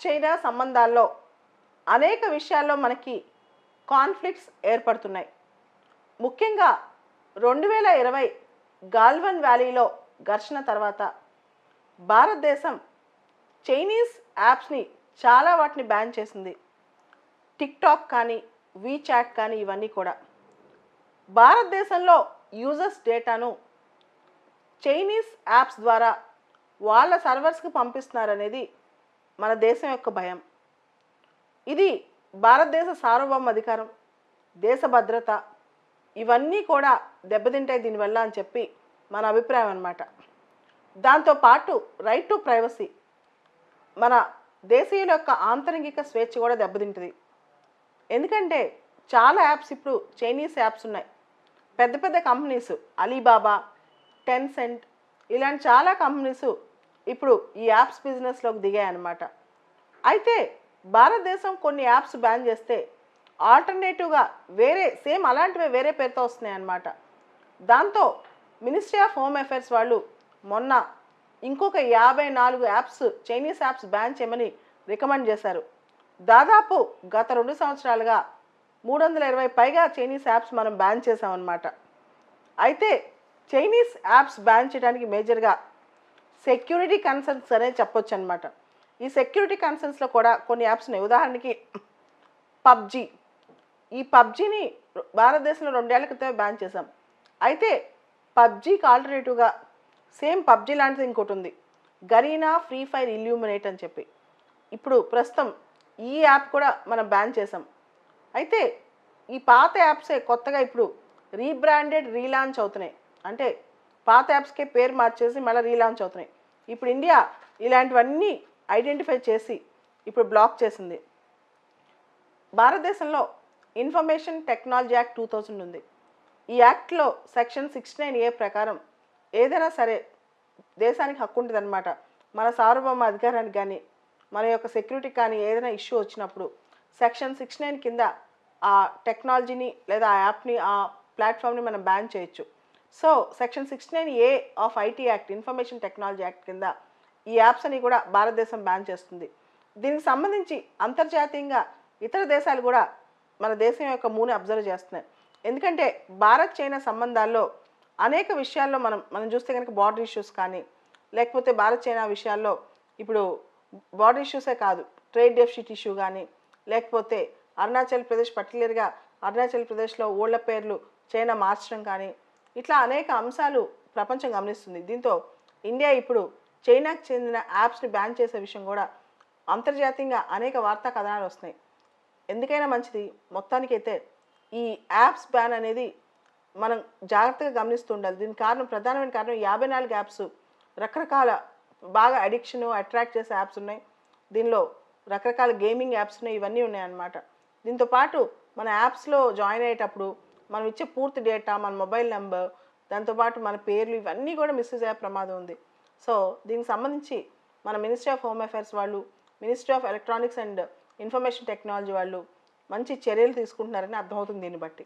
China సంబంధాల్లో అనేక విషయాల్లో మనకి కాన్ఫ్లిక్ట్స్ ఏర్పడుతున్నాయి. ముఖ్యంగా 2020 గాల్వన్ వ్యాలీలో ఘర్షణ తర్వాత భారతదేశం చైనీస్ యాప్స్ని చాలా వాటిని బ్యాన్ చేసింది. టిక్టాక్ కానీ, వీచాట్ కానీ ఇవన్నీ కూడా భారతదేశంలో యూజర్స్ డేటాను చైనీస్ యాప్స్ ద్వారా వాళ్ళ సర్వర్స్కి పంపిస్తున్నారనేది మన దేశం యొక్క భయం. ఇది భారతదేశ సార్వభౌమ అధికారం, దేశ భద్రత ఇవన్నీ కూడా దెబ్బతింటాయి దీనివల్ల అని చెప్పి మన అభిప్రాయం అన్నమాట. దాంతోపాటు రైట్ టు ప్రైవసీ, మన దేశీయుల యొక్క ఆంతరంగిక స్వేచ్ఛ కూడా దెబ్బతింటుంది. ఎందుకంటే చాలా యాప్స్ ఇప్పుడు చైనీస్ యాప్స్ ఉన్నాయి. పెద్ద పెద్ద కంపెనీస్ అలీబాబా, టెన్సెంట్ ఇలాంటి చాలా కంపెనీస్ ఇప్పుడు ఈ యాప్స్ బిజినెస్లోకి దిగాయన్నమాట. అయితే భారతదేశం కొన్ని యాప్స్ బ్యాన్ చేస్తే ఆల్టర్నేటివ్గా వేరే సేమ్ అలాంటివే వేరే పేరుతో వస్తున్నాయి అన్నమాట. దాంతో మినిస్ట్రీ ఆఫ్ హోమ్ అఫైర్స్ వాళ్ళు మొన్న ఇంకొక 54 యాప్స్ చైనీస్ యాప్స్ బ్యాన్ చేయమని రికమెండ్ చేశారు. దాదాపు గత 2 సంవత్సరాలుగా 320 పైగా చైనీస్ యాప్స్ మనం బ్యాన్ చేసామన్నమాట. అయితే చైనీస్ యాప్స్ బ్యాన్ చేయడానికి మేజర్గా సెక్యూరిటీ కన్సర్న్స్ అనేది చెప్పొచ్చు అనమాట. ఈ సెక్యూరిటీ కన్సర్న్స్లో కూడా కొన్ని యాప్స్ ఉన్నాయి. ఉదాహరణకి పబ్జీ. ఈ పబ్జీని భారతదేశంలో 2 ఏళ్ల క్రితమే బ్యాన్ చేసాం. అయితే పబ్జీకి ఆల్టర్నేటివ్గా సేమ్ పబ్జీ లాంటిది ఇంకోటి ఉంది, గరీనా ఫ్రీ ఫైర్ ఇల్యూమినేట్ అని చెప్పి. ఇప్పుడు ప్రస్తుతం ఈ యాప్ కూడా మనం బ్యాన్ చేసాం. అయితే ఈ పాత యాప్సే కొత్తగా ఇప్పుడు రీబ్రాండెడ్ రీలాంచ్ అవుతున్నాయి. అంటే పాత యాప్స్కే పేరు మార్చేసి మళ్ళీ రీలాంచ్ అవుతున్నాయి. ఇప్పుడు ఇండియా ఇలాంటివన్నీ ఐడెంటిఫై చేసి ఇప్పుడు బ్లాక్ చేసింది. భారతదేశంలో ఇన్ఫర్మేషన్ టెక్నాలజీ యాక్ట్ 2000 ఉంది. ఈ యాక్ట్లో సెక్షన్ 69A ప్రకారం ఏదైనా సరే దేశానికి హక్కు ఉంటుంది అనమాట. మన సార్వభౌమ అధికారానికి కానీ మన యొక్క సెక్యూరిటీకి కానీ ఏదైనా ఇష్యూ వచ్చినప్పుడు సెక్షన్ 69 కింద ఆ టెక్నాలజీని లేదా ఆ యాప్ని ఆ ప్లాట్ఫామ్ని మనం బ్యాన్ చేయొచ్చు. So section 69A of IT act, information technology act కింద ఈ యాప్స్ అని కూడా భారతదేశం బ్యాన్ చేస్తుంది. దీనికి సంబంధించి అంతర్జాతీయంగా ఇతర దేశాలు కూడా మన దేశం యొక్క మూని అబ్జర్వ్ చేస్తున్నాయి. ఎందుకంటే భారత్ చైనా సంబంధాల్లో అనేక విషయాల్లో మనం చూస్తే కనుక బార్డర్ ఇష్యూస్ కానీ, లేకపోతే భారత్ చైనా విషయాల్లో ఇప్పుడు బార్డర్ ఇష్యూసే కాదు, ట్రేడ్ డెఫిసిట్ ఇష్యూ కానీ, లేకపోతే అరుణాచల్ ప్రదేశ్ పర్టికులర్గా అరుణాచల్ ప్రదేశ్లో ఊళ్ళ పేర్లు చైనా మార్చడం కానీ, ఇట్లా అనేక అంశాలు ప్రపంచం గమనిస్తుంది. దీంతో ఇండియా ఇప్పుడు చైనాకు చెందిన యాప్స్ని బ్యాన్ చేసే విషయం కూడా అంతర్జాతీయంగా అనేక వార్తా కథనాలు వస్తున్నాయి. ఎందుకైనా మంచిది మొత్తానికైతే ఈ యాప్స్ బ్యాన్ అనేది మనం జాగ్రత్తగా గమనిస్తూ ఉండాలి. దీనికి ప్రధానమైన కారణం 54 యాప్స్ రకరకాల బాగా అడిక్షన్ అట్రాక్ట్ చేసే యాప్స్ ఉన్నాయి. దీనిలో రకరకాల గేమింగ్ యాప్స్ ఉన్నాయి, ఇవన్నీ ఉన్నాయన్నమాట. దీంతోపాటు మన యాప్స్లో జాయిన్ అయ్యేటప్పుడు మనం ఇచ్చే పూర్తి డేటా, మన మొబైల్ నెంబర్, దాంతోపాటు మన పేర్లు ఇవన్నీ కూడా మిస్యూజ్ అయ్యే ప్రమాదం ఉంది. సో దీనికి సంబంధించి మన మినిస్ట్రీ ఆఫ్ హోమ్ అఫైర్స్ వాళ్ళు, ministry of electronics and information technology వాళ్ళు మంచి చర్యలు తీసుకుంటున్నారని అర్థమవుతుంది దీన్ని బట్టి.